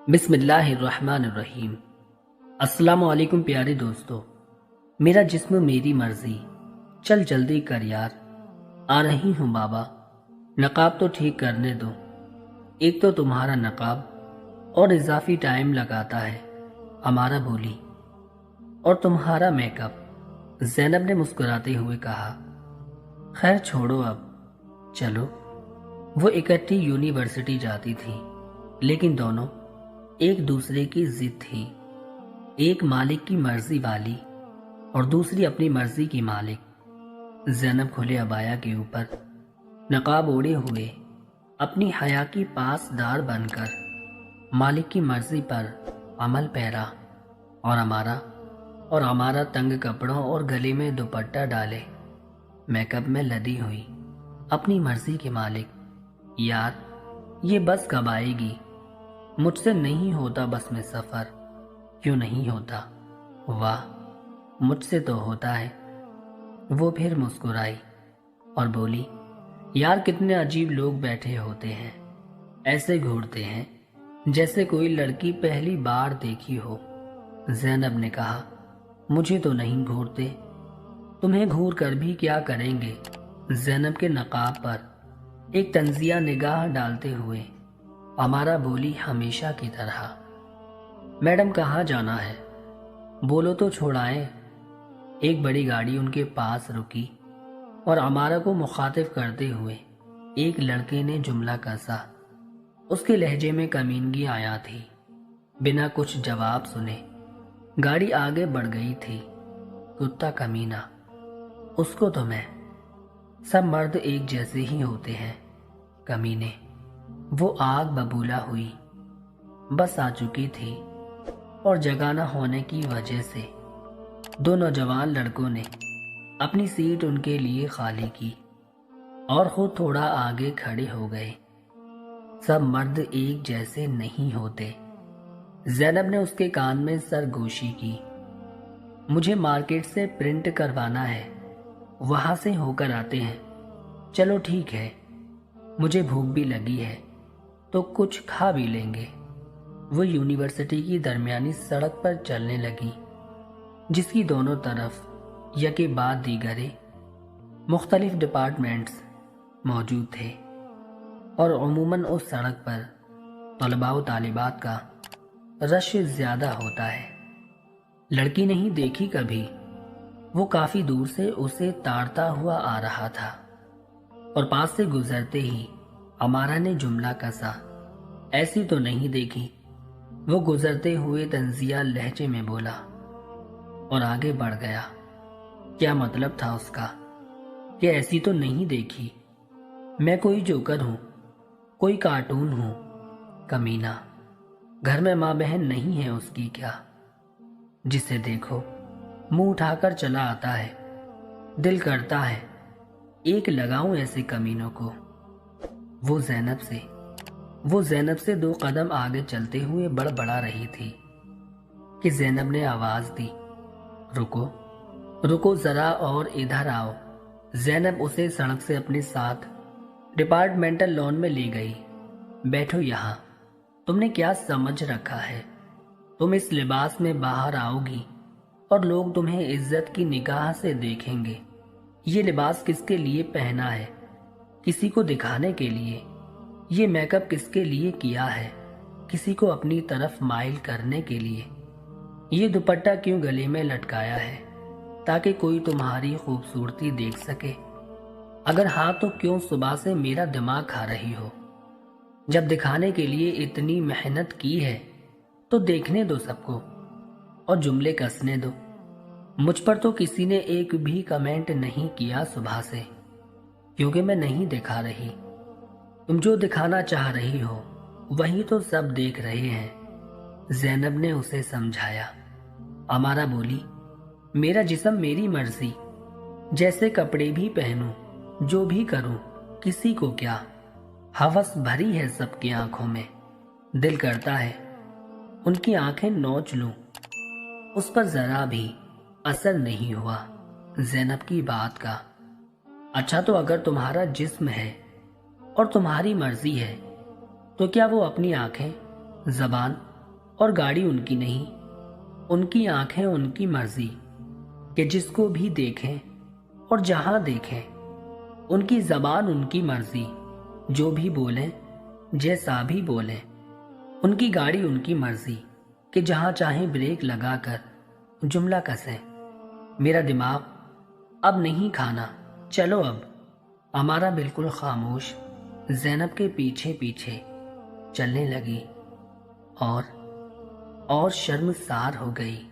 बिस्मिल्लाहिर्रहमानिर्रहीम। अस्सलाम वालेकुम प्यारे दोस्तों। मेरा जिस्म मेरी मर्जी, चल जल्दी कर यार, आ रही हूँ बाबा, नकाब तो ठीक करने दो। एक तो तुम्हारा नकाब और इजाफी टाइम लगाता है, हमारा बोली, और तुम्हारा मेकअप। ज़ैनब ने मुस्कुराते हुए कहा, खैर छोड़ो अब, चलो। वो इकट्ठी यूनिवर्सिटी जाती थी, लेकिन दोनों एक दूसरे की जिद थी। एक मालिक की मर्जी वाली और दूसरी अपनी मर्जी की मालिक। ज़ैनब खुले अबाया के ऊपर नकाब ओढ़े हुए अपनी हया की पासदार बनकर मालिक की मर्जी पर अमल पैरा, और हमारा तंग कपड़ों और गले में दुपट्टा डाले मेकअप में लदी हुई अपनी मर्जी के मालिक। यार ये बस कब आएगी? मुझसे नहीं होता बस में सफ़र। क्यों नहीं होता? वाह, मुझसे तो होता है। वो फिर मुस्कुराई और बोली, यार कितने अजीब लोग बैठे होते हैं, ऐसे घूरते हैं जैसे कोई लड़की पहली बार देखी हो। ज़ैनब ने कहा, मुझे तो नहीं घूरते, तुम्हें घूर कर भी क्या करेंगे? ज़ैनब के नकाब पर एक तंजिया निगाह डालते हुए हमारा बोली हमेशा की तरह, मैडम कहाँ जाना है? बोलो तो छोड़ाएं। एक बड़ी गाड़ी उनके पास रुकी और हमारा को मुखातिब करते हुए एक लड़के ने जुमला कसा। उसके लहजे में कमीनगी आया थी। बिना कुछ जवाब सुने गाड़ी आगे बढ़ गई थी। कुत्ता कमीना, उसको तो मैं। सब मर्द एक जैसे ही होते हैं, कमीने। वो आग बबूला हुई, बस आ चुकी थी, और जगह न होने की वजह से दो नौजवान लड़कों ने अपनी सीट उनके लिए खाली की और खुद थोड़ा आगे खड़े हो गए। सब मर्द एक जैसे नहीं होते। ज़ैनब ने उसके कान में सरगोशी की, मुझे मार्केट से प्रिंट करवाना है, वहां से होकर आते हैं। चलो ठीक है, मुझे भूख भी लगी है तो कुछ खा भी लेंगे। वो यूनिवर्सिटी की दरमियानी सड़क पर चलने लगी, जिसकी दोनों तरफ यके बाद दीगरे मुख्तलिफ डिपार्टमेंट्स मौजूद थे, और अमूमन उस सड़क पर तलबा व तालिबात का रश ज़्यादा होता है। लड़की नहीं देखी कभी। वो काफ़ी दूर से उसे ताड़ता हुआ आ रहा था, और पास से गुजरते ही हमारा ने जुमला कसा, ऐसी तो नहीं देखी। वो गुजरते हुए तंजिया लहजे में बोला और आगे बढ़ गया। क्या मतलब था उसका कि ऐसी तो नहीं देखी? मैं कोई जोकर हूं, कोई कार्टून हूं? कमीना, घर में माँ बहन नहीं है उसकी क्या? जिसे देखो मुंह उठाकर चला आता है। दिल करता है एक लगाऊं ऐसे कमीनों को। वो ज़ैनब से 2 कदम आगे चलते हुए बड़बड़ा रही थी कि ज़ैनब ने आवाज दी, रुको रुको जरा और इधर आओ। ज़ैनब उसे सड़क से अपने साथ डिपार्टमेंटल लॉन में ले गई। बैठो यहाँ, तुमने क्या समझ रखा है? तुम इस लिबास में बाहर आओगी और लोग तुम्हें इज्जत की निगाह से देखेंगे। ये लिबास किसके लिए पहना है? किसी को दिखाने के लिए। ये मेकअप किसके लिए किया है? किसी को अपनी तरफ माइल करने के लिए। ये दुपट्टा क्यों गले में लटकाया है? ताकि कोई तुम्हारी खूबसूरती देख सके। अगर हाँ तो क्यों सुबह से मेरा दिमाग खा रही हो? जब दिखाने के लिए इतनी मेहनत की है तो देखने दो सबको और जुमले कसने दो। मुझ पर तो किसी ने एक भी कमेंट नहीं किया सुबह से, क्योंकि मैं नहीं दिखा रही। तुम जो दिखाना चाह रही हो वही तो सब देख रहे हैं। ज़ैनब ने उसे समझाया। अमारा बोली, मेरा जिस्म मेरी मर्जी, जैसे कपड़े भी पहनूं, जो भी करूं, किसी को क्या। हवस भरी है सबकी आंखों में, दिल करता है उनकी आंखें नोच लूं। उस पर जरा भी असर नहीं हुआ ज़ैनब की बात का। अच्छा, तो अगर तुम्हारा जिस्म है और तुम्हारी मर्जी है तो क्या वो अपनी आंखें, जबान اور گاڑی ان کی نہیں، ان کی آنکھیں ان کی مرضی کہ جس کو بھی دیکھیں اور جہاں دیکھیں، ان کی زبان ان کی مرضی جو بھی بولیں جیسا بھی بولیں، ان کی گاڑی ان کی مرضی کہ جہاں چاہیں بریک لگا کر جملہ کسیں۔ میرا دماغ اب نہیں کھانا، چلو اب۔ ہمارا بالکل خاموش زینب کے پیچھے پیچھے چلنے لگی اور شرمسار ہو گئی۔